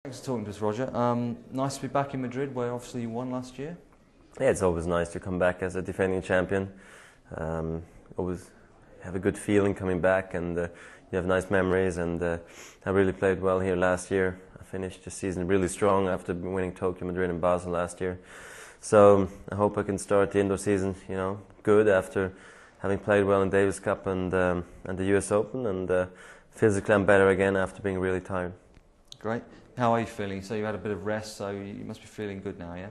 Thanks for talking to us, Roger. Nice to be back in Madrid, where obviously you won last year. Yeah, it's always nice to come back as a defending champion. Always have a good feeling coming back, and you have nice memories. And I really played well here last year. I finished the season really strong after winning Tokyo, Madrid, and Basel last year. So I hope I can start the indoor season, good after having played well in Davis Cup and the US Open. And physically, I'm better again after being really tired. Great. How are you feeling? So you had a bit of rest, so you must be feeling good now, yeah?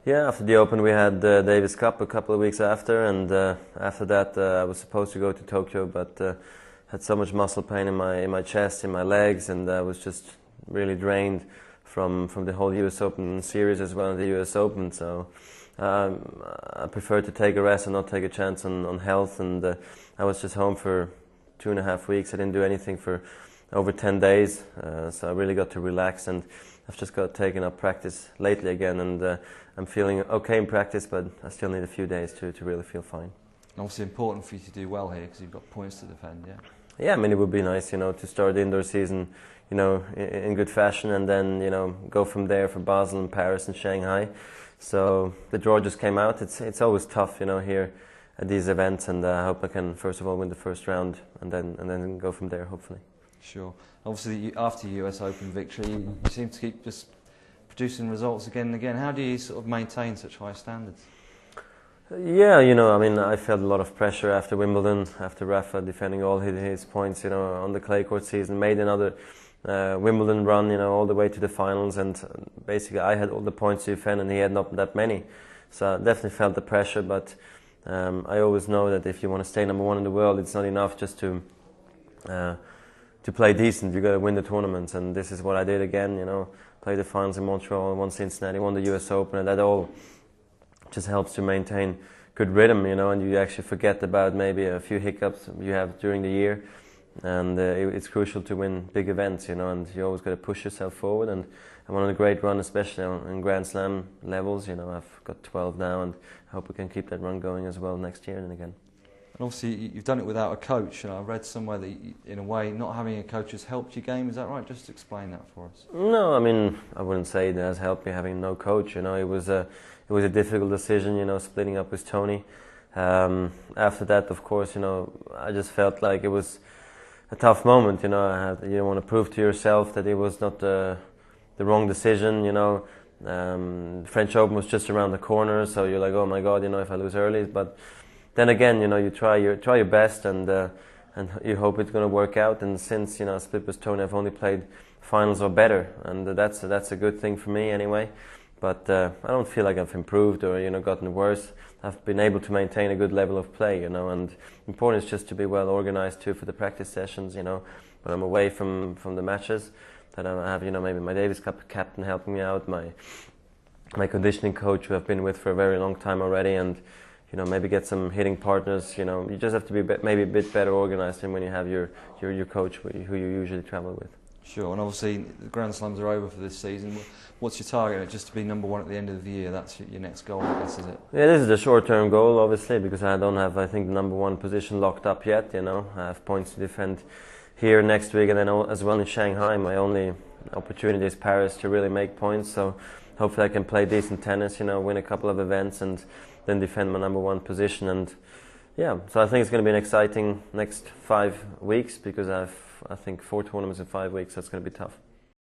Yeah, after the Open we had Davis Cup a couple of weeks after, and after that I was supposed to go to Tokyo, but had so much muscle pain in my chest, in my legs, and I was just really drained from the whole US Open series as well as the US Open. So I preferred to take a rest and not take a chance on health, and I was just home for 2.5 weeks. I didn't do anything for over 10 days, so I really got to relax, and I've just got taken up practice lately again, and I'm feeling okay in practice, but I still need a few days to really feel fine. And obviously important for you to do well here because you've got points to defend, yeah? Yeah, I mean, it would be nice, to start the indoor season, in good fashion, and then, go from there for Basel and Paris and Shanghai. So the draw just came out. It's always tough, here at these events, and I hope I can first of all win the first round, and then go from there, hopefully. Sure. Obviously, after your US Open victory, you seem to keep just producing results again and again. How do you sort of maintain such high standards? Yeah, I mean, I felt a lot of pressure after Wimbledon, after Rafa defending all his points, on the clay court season, made another Wimbledon run, all the way to the finals, and basically I had all the points to defend and he had not that many. So I definitely felt the pressure, but I always know that if you want to stay number one in the world, it's not enough just to play decent. You got to win the tournaments, and this is what I did again. Played the finals in Montreal, won Cincinnati, won the US Open, and that all just helps to maintain good rhythm, and you actually forget about maybe a few hiccups you have during the year, and it's crucial to win big events, and you always got to push yourself forward. And I'm on a great run, especially in Grand Slam levels. I've got 12 now, and I hope we can keep that run going as well next year and again. And obviously, you've done it without a coach. I read somewhere that, in a way, not having a coach has helped your game. Is that right? Just explain that for us. No, I mean, I wouldn't say it has helped me having no coach. It was a difficult decision, splitting up with Tony. After that, of course, I just felt like it was a tough moment. You want to prove to yourself that it was not the wrong decision. The French Open was just around the corner, so you're like, oh my God, if I lose early, but then again, you try your best, and you hope it's going to work out. And since I split with Tony, I've only played finals or better, and that's a good thing for me anyway. But I don't feel like I've improved or gotten worse. I've been able to maintain a good level of play, and important is just to be well organized too for the practice sessions. When I'm away from the matches, that I have maybe my Davis Cup captain helping me out, my conditioning coach who I've been with for a very long time already, and maybe get some hitting partners. You just have to be maybe a bit better organized than when you have your coach who you usually travel with. Sure, and obviously the Grand Slams are over for this season. What's your target? Just to be number one at the end of the year? That's your next goal, I guess, is it? Yeah, this is a short-term goal, obviously, because I don't have, I think, the number one position locked up yet. I have points to defend here next week, and then as well in Shanghai. My only opportunity is Paris to really make points. So hopefully I can play decent tennis, win a couple of events, and then defend my number one position. And yeah, so I think it's going to be an exciting next 5 weeks, because I think 4 tournaments in 5 weeks, so it's going to be tough.